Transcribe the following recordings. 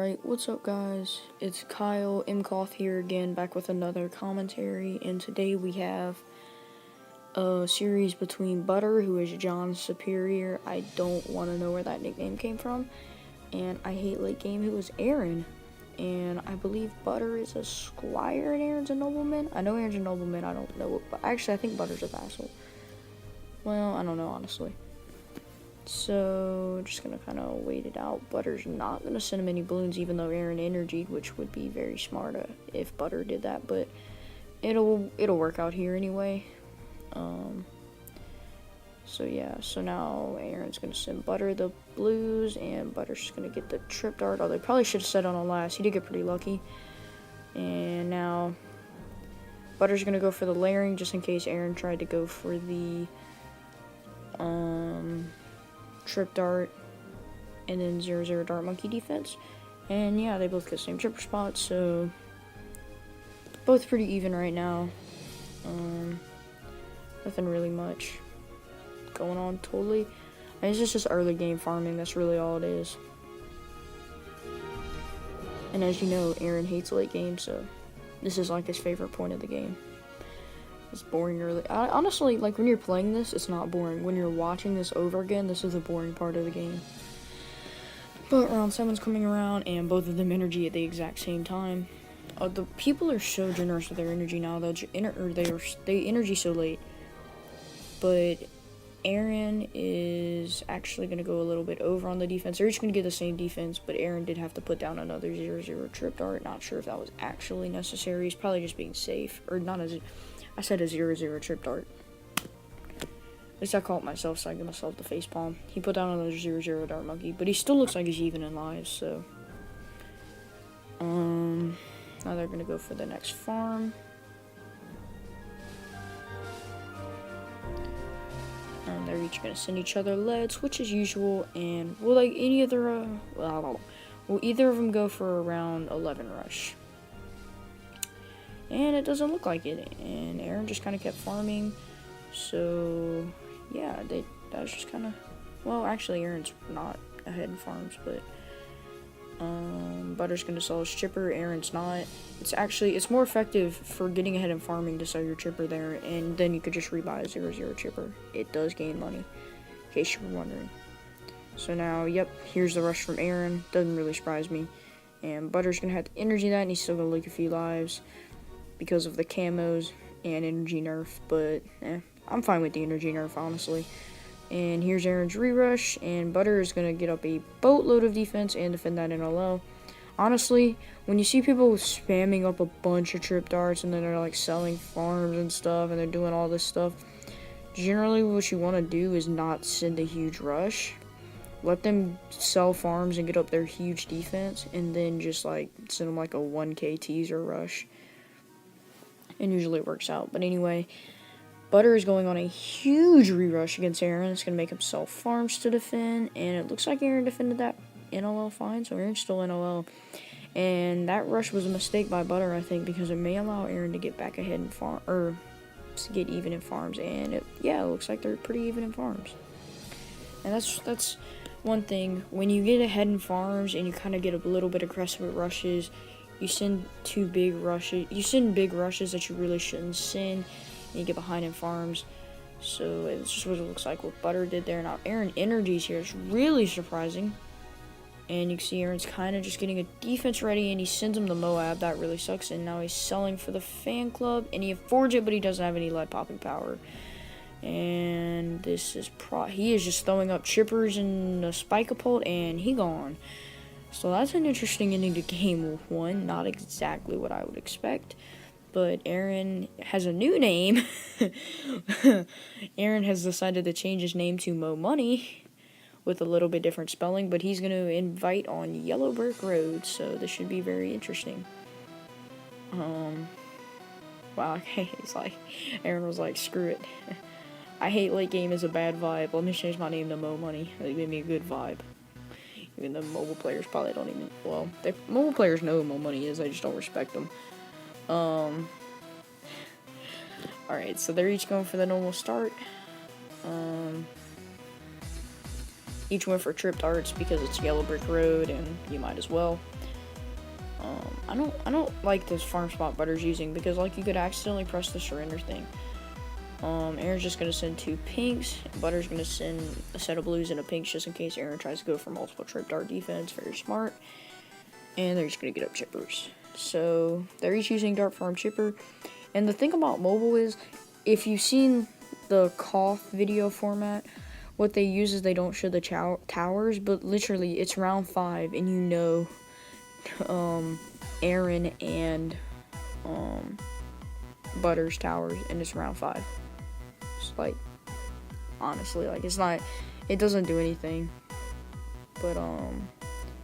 Alright, what's up guys? It's Kyle, KOTH here again, back with another commentary, and today we have a series between Butter, who is John's superior. I don't want to know where that nickname came from, and I hate late game, who is Aaron. And I believe Butter is a squire and Aaron's a nobleman. I know Aaron's a nobleman, I don't know, but actually I think Butter's a vassal. Well, I don't know honestly. So, just gonna kind of wait it out. Butter's not gonna send him any balloons, even though Aaron energy, which would be very smart if Butter did that, but it'll work out here anyway. So yeah, so now Aaron's gonna send Butter the blues, and Butter's just gonna get the trip dart. Oh, they probably should have set on last. He did get pretty lucky. And now Butter's gonna go for the layering, just in case Aaron tried to go for the trip dart and then 0-0 dart monkey defense. And yeah, they both get the same tripper spot, so both pretty even right now. Nothing really much going on totally. And it's just early game farming, that's really all it is. And as you know, Aaron hates late game, so this is like his favorite point of the game. It's boring early. Honestly, like when you're playing this, it's not boring. When you're watching this over again, this is the boring part of the game. But round 7's coming around, and both of them energy at the exact same time. The people are so generous with their energy now. They energy so late. But Aaron is actually going to go a little bit over on the defense. They're each going to get the same defense, but Aaron did have to put down another 0-0 trip dart. Not sure if that was actually necessary. He's probably just being safe, or not as. I said a 0-0 trip dart. At least I caught myself, so I give myself the face palm. He put down another 0-0 dart monkey, but he still looks like he's even in lives, so. Now they're gonna go for the next farm. And they're each gonna send each other leads, which is usual, and will like any other, will either of them go for around 11 rush? And it doesn't look like it, and Aaron just kind of kept farming, so yeah, that's just kind of, well, actually Aaron's not ahead in farms, but Butter's going to sell his chipper, Aaron's not. It's more effective for getting ahead in farming to sell your chipper there, and then you could just rebuy a 0-0 chipper. It does gain money, in case you were wondering. So now, yep, here's the rush from Aaron, doesn't really surprise me, and Butter's going to have to energy that, and he's still going to leak a few lives because of the camos and energy nerf, but I'm fine with the energy nerf, honestly. And here's Aaron's re-rush, and Butter is going to get up a boatload of defense and defend that NLL. Honestly, when you see people spamming up a bunch of trip darts and then they're like selling farms and stuff and they're doing all this stuff, generally what you want to do is not send a huge rush. Let them sell farms and get up their huge defense, and then just like send them like a 1k teaser rush. And usually it works out. But anyway, Butter is going on a huge re-rush against Aaron. It's going to make him sell farms to defend. And it looks like Aaron defended that NLL fine. So Aaron's still NLL. And that rush was a mistake by Butter, I think, because it may allow Aaron to get back ahead in farm, or to get even in farms. And it looks like they're pretty even in farms. And that's one thing. When you get ahead in farms and you kind of get a little bit aggressive at rushes, you send big rushes that you really shouldn't send, and you get behind in farms. So it's just what it looks like what Butter did there. Now Aaron energies here is really surprising, and you can see Aaron's kind of just getting a defense ready, and he sends him the Moab. That really sucks. And now he's selling for the fan club, and he affords it, but he doesn't have any lead popping power. And this is he is just throwing up chippers and a spike-a-pult, and he gone. So that's an interesting ending to game 1. Not exactly what I would expect, but Aaron has a new name. Aaron has decided to change his name to Mo Money with a little bit different spelling, but he's going to invite on Yellow Brick Road, so this should be very interesting. Wow, it's like Aaron was like, screw it. I hate late game is a bad vibe. Let me change my name to Mo Money. They give me a good vibe. Even though mobile players probably don't even, well, mobile players know who Mo Money is, I just don't respect them. Alright, so they're each going for the normal start. Each went for trip darts because it's Yellow Brick Road, and you might as well. I don't like this farm spot Butter's using because like you could accidentally press the surrender thing. Aaron's just gonna send 2 pinks. Butter's gonna send a set of blues and a pink just in case Aaron tries to go for multiple trip dart defense. Very smart. And they're just gonna get up chippers. So they're each using dart farm chipper. And the thing about mobile is, if you've seen the KOTH video format, what they use is they don't show the towers, but literally it's round 5 and you know Aaron and Butter's towers, and it's round 5. It's like, honestly, like it's not, it doesn't do anything. But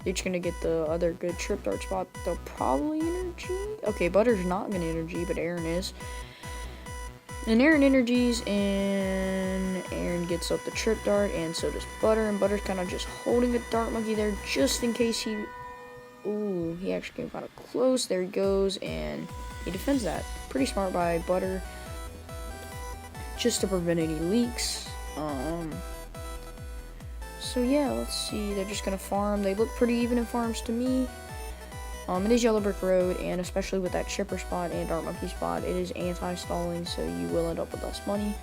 they're just gonna get the other good trip dart spot. They'll probably energy. Okay, Butter's not gonna energy, but Aaron is. And Aaron energies, and Aaron gets up the trip dart, and so does Butter. And Butter's kind of just holding a dart monkey there just in case he. Ooh, he actually came kind of close. There he goes, and he defends that. Pretty smart by Butter, just to prevent any leaks. So yeah, let's see. They're just gonna farm. They look pretty even in farms to me. It is Yellow Brick Road, and especially with that chipper spot and Dart Monkey spot, it is anti-stalling, so you will end up with less money,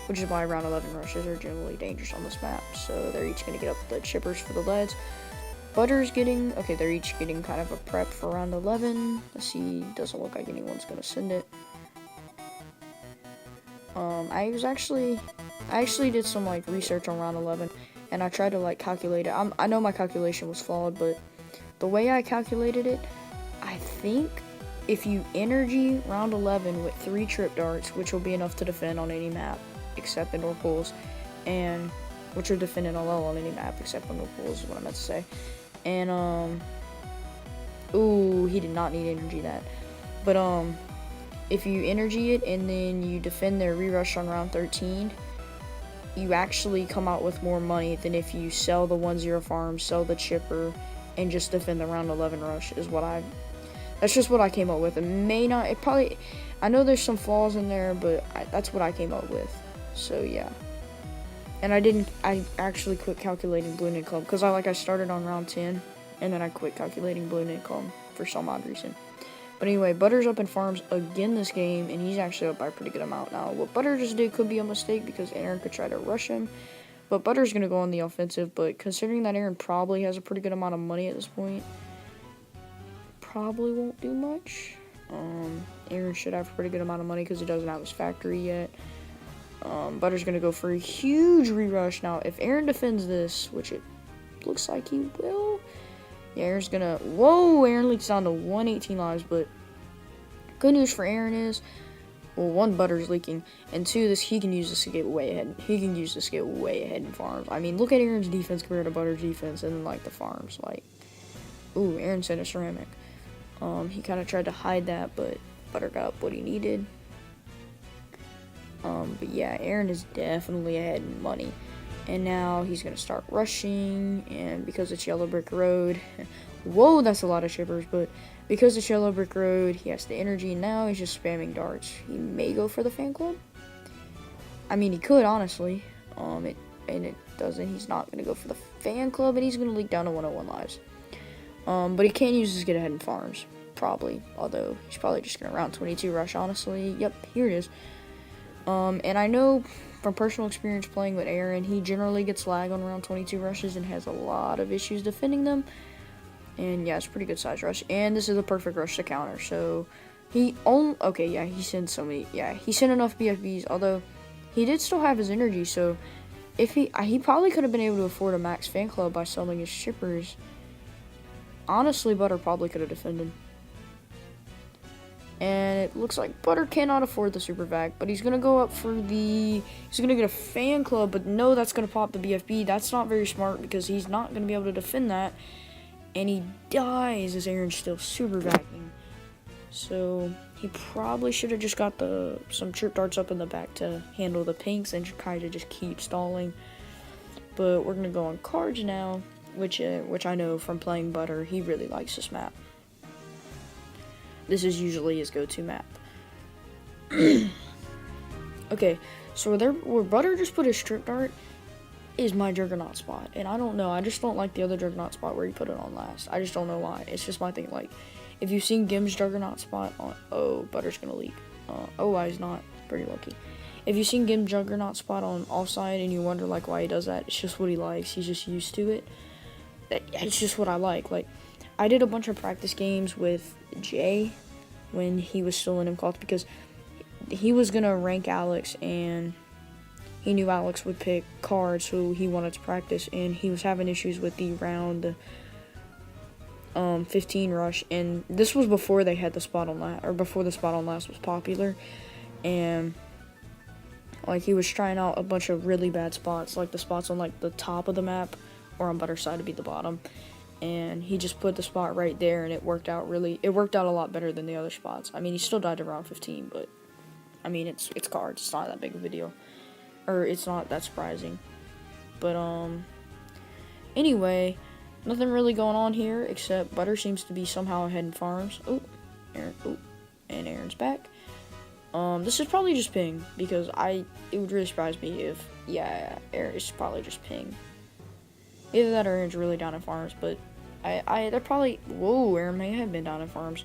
which is why round 11 rushes are generally dangerous on this map. So they're each gonna get up the chippers for the leads. Butter's getting, okay, they're each getting kind of a prep for round 11. Let's see, doesn't look like anyone's gonna send it. I actually did some like research on round 11, and I tried to like calculate it. I know my calculation was flawed, but the way I calculated it, I think if you energy round 11 with 3 trip darts, which will be enough to defend on any map except indoor pools, and which are defending on any map except indoor pools is what I meant to say. And ooh, he did not need energy that. But if you energy it and then you defend their rerush on round 13, you actually come out with more money than if you sell the 1-0 farm, sell the chipper, and just defend the round 11 rush is what that's just what I came up with. I know there's some flaws in there, but that's what I came up with. So yeah. And I actually quit calculating Bloon income, because I started on round 10, and then I quit calculating Bloon income for some odd reason. But anyway, Butter's up in farms again this game, and he's actually up by a pretty good amount now. What Butter just did could be a mistake, because Aaron could try to rush him. But Butter's going to go on the offensive, but considering that Aaron probably has a pretty good amount of money at this point, probably won't do much. Aaron should have a pretty good amount of money because he doesn't have his factory yet. Butter's going to go for a huge rerush. Now, if Aaron defends this, which it looks like he will, yeah, Aaron's going to, whoa, Aaron leaks down to 118 lives, but good news for Aaron is, well, 1, Butter's leaking, and 2, he can use this to get way ahead. He can use this to get way ahead in farms. I mean, look at Aaron's defense compared to Butter's defense, and then, like, the farms. Like, ooh, Aaron sent a ceramic. He kind of tried to hide that, but Butter got up what he needed. But yeah, Aaron is definitely ahead in money. And now he's going to start rushing, and because it's Yellow Brick Road, whoa, that's a lot of chippers, but because it's Yellow Brick Road, he has the energy, and now he's just spamming darts. He may go for the fan club. I mean, he could, honestly. It doesn't. He's not going to go for the fan club, and he's going to leak down to 101 lives. But he can use his get ahead in farms, probably. Although, he's probably just going to round 22 rush, honestly. Yep, here it is. And I know from personal experience playing with Aaron, he generally gets lag on round 22 rushes and has a lot of issues defending them. And yeah, it's a pretty good size rush. And this is a perfect rush to counter. So he sent so many. Yeah, he sent enough BFBs. Although he did still have his energy. So if he probably could have been able to afford a max fan club by selling his shippers. Honestly, Butter probably could have defended. And it looks like Butter cannot afford the super vac, but he's gonna go up for he's gonna get a fan club, but no, that's gonna pop the BFB. That's not very smart because he's not gonna be able to defend that. And he dies as Aaron's still super vacuuming. So he probably should have just got some trip darts up in the back to handle the pinks and kind of just keep stalling. But we're gonna go on cards now, which I know from playing Butter, he really likes this map. This is usually his go-to map. Okay, so where Butter just put his strip dart, is my Juggernaut spot. And I don't know, I just don't like the other Juggernaut spot where he put it on last. I just don't know why. It's just my thing. Like, if you've seen Gim's Juggernaut spot on, oh, Butter's gonna leak. Oh, why he's not. Pretty lucky. If you've seen Gim's Juggernaut spot on offside and you wonder like why he does that, it's just what he likes. He's just used to it. It's just what I like. Like, I did a bunch of practice games with Jay when he was still in KOTH because he was gonna rank Alex and he knew Alex would pick cards, so he wanted to practice, and he was having issues with the round 15 rush, and this was before they had the spot on last, or before the spot on last was popular, and like he was trying out a bunch of really bad spots, like the spots on like the top of the map or on Butter's side to be the bottom, and he just put the spot right there, and it worked out a lot better than the other spots. I mean, he still died to round 15, but I mean, it's cards, it's not that big of a deal. Or it's not that surprising. But, anyway, nothing really going on here, except Butter seems to be somehow ahead in farms. Oh, Aaron, oh, and Aaron's back. This is probably just ping, because it would really surprise me if, yeah, Aaron is probably just ping. Either that or Aaron's really down in farms, but they're probably, whoa, Aaron may have been down in farms.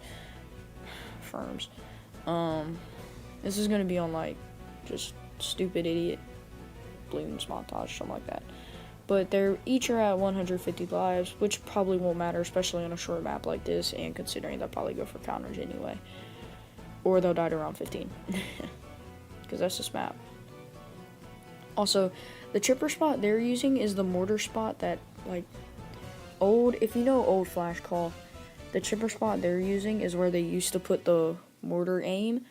This is gonna be on, like, just stupid idiot Bloons montage, something like that. But they're each are at 150 lives, which probably won't matter, especially on a short map like this, and considering they'll probably go for counters anyway. Or they'll die to around 15. Because that's this map. Also, the chipper spot they're using is the mortar spot that, like, if you know old Flash Call, the chipper spot they're using is where they used to put the mortar aim.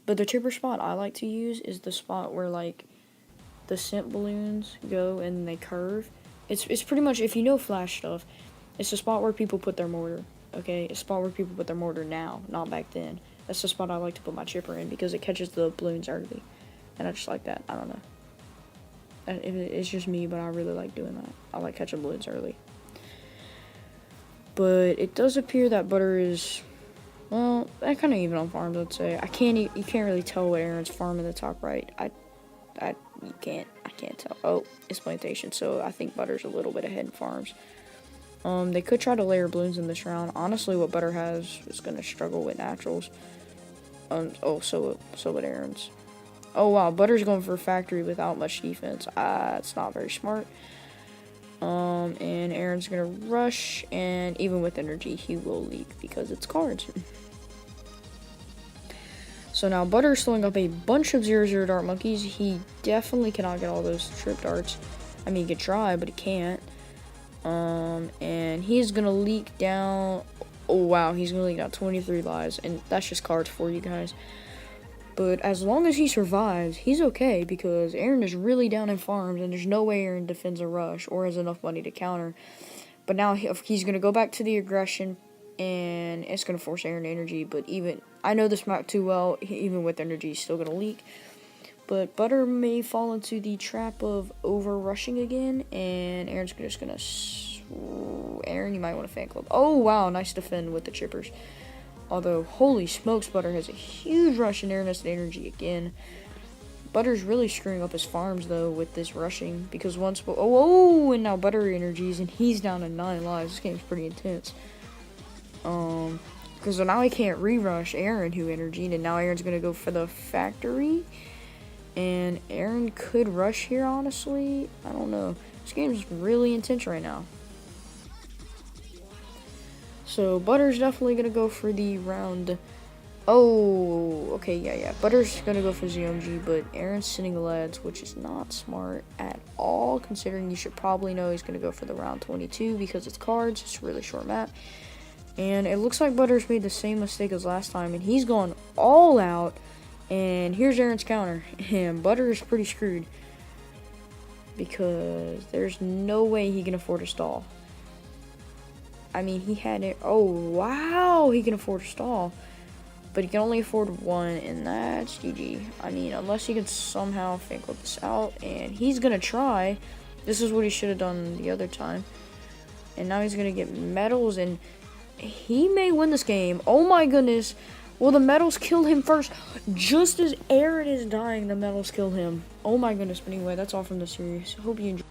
But the chipper spot I like to use is the spot where, like, the scent balloons go and they curve. It's pretty much, if you know Flash stuff, it's the spot where people put their mortar, okay? It's a spot where people put their mortar now, not back then. That's the spot I like to put my chipper in because it catches the balloons early. And I just like that. I don't know. It's just me, but I really like doing that. I like catching balloons early. But it does appear that Butter is, well, I kind of even on farms, I'd say. You can't really tell what Aaron's farm in the top right. I can't tell. Oh, it's plantation, so I think Butter's a little bit ahead in farms. They could try to layer Bloons in this round. Honestly, what Butter has is going to struggle with naturals. So would Aaron's. Oh, wow, Butter's going for a factory without much defense. It's not very smart. And Aaron's going to rush, and even with energy, he will leak because it's cards. So now Butter's throwing up a bunch of 0-0 dart monkeys. He definitely cannot get all those trip darts. I mean, he could try, but he can't. And he's going to leak down. Oh, wow, he's going to leak down 23 lives. And that's just cards for you guys. But as long as he survives, he's okay because Aaron is really down in farms. And there's no way Aaron defends a rush or has enough money to counter. But now he's going to go back to the aggression. And it's going to force Aaron energy. But I know this map too well. Even with energy, he's still going to leak. But Butter may fall into the trap of over-rushing again. And Aaron's just going to... Aaron, you might want to fan club. Oh, wow. Nice defend with the chippers. Although, holy smokes, Butter has a huge rush and Aaron has energy again. Butter's really screwing up his farms, though, with this rushing. Because once... and now Butter energies. And he's down to 9 lives. This game's pretty intense. Because now he can't re-rush Aaron, who energied, and now Aaron's going to go for the factory, and Aaron could rush here, honestly. I don't know. This game's really intense right now. So, Butter's definitely going to go for the round. Oh, okay, yeah. Butter's going to go for ZMG, but Aaron's sitting leads, which is not smart at all, considering you should probably know he's going to go for the round 22, because it's cards. It's a really short map. And it looks like Butter's made the same mistake as last time, and he's gone all out. And here's Aaron's counter, and Butter is pretty screwed because there's no way he can afford to stall. I mean, he had it. Oh, wow, he can afford to stall, but he can only afford one, and that's GG. I mean, unless he can somehow fake this out, and he's gonna try. This is what he should have done the other time, and now he's gonna get medals and. He may win this game. Oh my goodness. Will the medals kill him first? Just as Aaron is dying, the medals kill him. Oh my goodness. But anyway, that's all from the series. Hope you enjoyed.